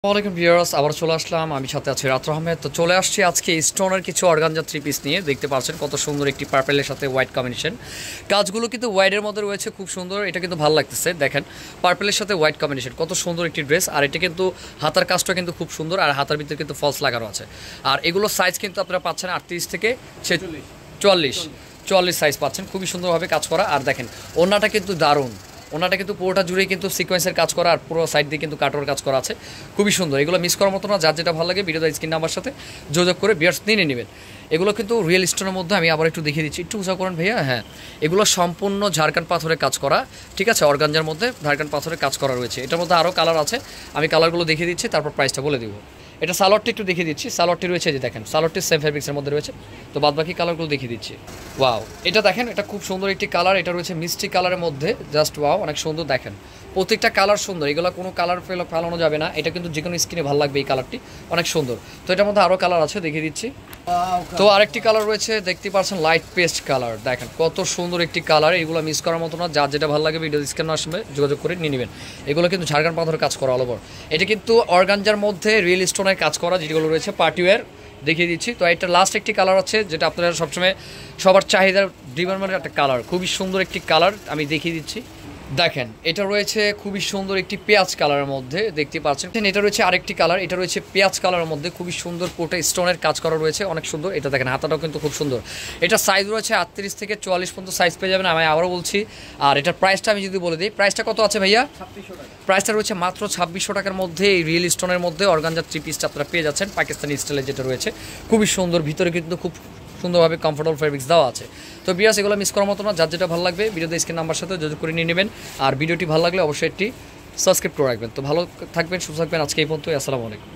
ওয়ালাইকুম ভিউয়ার্স, আবার চলে আসলাম। আমি সাথে আছি রাত আহমেদ। তো চলে আসছি আজকে স্টোনের কিছু অর্গানজা থ্রি পিস নিয়ে। দেখতে পাচ্ছেন কত সুন্দর একটি পার্পেলের সাথে হোয়াইট কম্বিনেশন। কাজগুলো কিন্তু হোয়াইটের মধ্যে রয়েছে, খুব সুন্দর। এটা কিন্তু ভালো লাগতেছে, দেখেন পার্পেলের সাথে হোয়াইট কম্বিনেশন, কত সুন্দর একটি ড্রেস। আর এটা কিন্তু হাতার কাজটা কিন্তু খুব সুন্দর, আর হাতার ভিতরে কিন্তু ফলস লাগানো আছে। আর এগুলো সাইজ কিন্তু আপনারা পাচ্ছেন 38 থেকে 44 সাইজ পাচ্ছেন, খুবই সুন্দরভাবে কাজ করা। আর দেখেন ওড়নাটা কিন্তু দারুণ, ওনাটা কিন্তু পুরোটা জুড়েই কিন্তু সিকোয়েন্সের কাজ করা, আর পুরো সাইড দিয়ে কিন্তু কাটোয়ার কাজ করা আছে, খুবই সুন্দর। এগুলো মিস করার মতো না, যার যেটা ভালো লাগে ভিডিওতে স্ক্রিন নাম্বার সাথে যোগাযোগ করে বিয়ার্স নিয়ে নেবেন। এগুলো কিন্তু রিয়েল স্টোনের মধ্যে, আমি আবার একটু দেখিয়ে দিচ্ছি, একটু উঁচা করেন ভাইয়া। হ্যাঁ, এগুলো সম্পূর্ণ ঝাড়খান্ড পাথরের কাজ করা, ঠিক আছে। অর্গানজার মধ্যে ঝাড়খান্ড পাথরের কাজ করা রয়েছে। এটার মধ্যে আরও কালার আছে, আমি কালারগুলো দেখিয়ে দিচ্ছি, তারপর প্রাইসটা বলে দিব। এটা সালোয়ারটি একটু দেখিয়ে দিচ্ছি। সালোয়ারটি রয়েছে, যে দেখেন সালোয়ারটি সেম ফেব্রিক্সের মধ্যে রয়েছে। তো বাদ বাকি কালারগুলো দেখিয়ে দিচ্ছি। ওয়াও, এটা দেখেন, এটা খুব সুন্দর একটি কালার। এটা রয়েছে মিষ্টি কালারের মধ্যে, জাস্ট ওয়াও, অনেক সুন্দর। দেখেন প্রত্যেকটা কালার সুন্দর, এগুলো কোনো কালার ফেলানো যাবে না। এটা কিন্তু যে কোনো স্কিনে ভালো লাগবে, এই কালারটি অনেক সুন্দর। তো এটার মধ্যে আরও কালার আছে, দেখিয়ে দিচ্ছি। তো আরেকটি কালার রয়েছে, দেখতে পাচ্ছেন লাইট পেস্ট কালার। দেখেন কত সুন্দর একটি কালার, এগুলো মিস করার মতো না, যার যেটা ভালো লাগে ভিডিও স্ক্রিনে আসবে যোগাযোগ করে নিয়ে নেবেন। এগুলো কিন্তু ঝাড়খান্ড পাথরের কাজ করা অল ওভার। এটা কিন্তু অর্গানজার মধ্যে রিয়েল স্টোনের কাজ করা, যেগুলো রয়েছে পার্টিওয়্যার, দেখিয়ে দিচ্ছি। তো এটা লাস্ট একটি কালার আছে, যেটা আপনারা সবসময় সবার চাহিদার ডিমান্ডের একটা কালার, খুবই সুন্দর একটি কালার, আমি দেখিয়ে দিচ্ছি। দেখেন এটা রয়েছে খুবই সুন্দর একটি পেঁয়াজ কালারের মধ্যে, দেখতে পাচ্ছেন। এটা রয়েছে আরেকটি কালার, এটা রয়েছে পেঁয়াজ কালারের মধ্যে, খুবই সুন্দর, পুরোটা স্টোনের কাজ করা রয়েছে, অনেক সুন্দর। এটা দেখেন হাতাটাও কিন্তু খুব সুন্দর। এটা সাইজ রয়েছে 38 থেকে 44 পর্যন্ত সাইজ পেয়ে যাবেন, আমি আবারও বলছি। আর এটার প্রাইসটা আমি যদি বলে দিই, প্রাইসটা কত আছে ভাইয়া? 2600 টাকা। প্রাইসটা রয়েছে মাত্র 2600 টাকার মধ্যে। এই রিয়েল স্টোনের মধ্যে অর্গানজা থ্রি পিসটা আপনারা পেয়ে যাচ্ছেন, পাকিস্তানি স্টাইলে যেটা রয়েছে, খুবই সুন্দর। ভিতরে কিন্তু খুব সুন্দরভাবে কমফোর্টেবল ফেব্রিক্স দেওয়া আছে। তো বিয়াস, এগুলো মিস করার মতো না, যার যেটা ভালো লাগবে ভিডিওতে স্ক্রিন নাম্বার সাথে যোগাযোগ করে নিয়ে নেবেন। আর ভিডিওটি ভালো লাগলে অবশ্যই একটি সাবস্ক্রাইব করে রাখবেন। তো ভালো থাকবেন, সুস্থ থাকবেন। আজকে এই পর্যন্তই। আসসালামু আলাইকুম।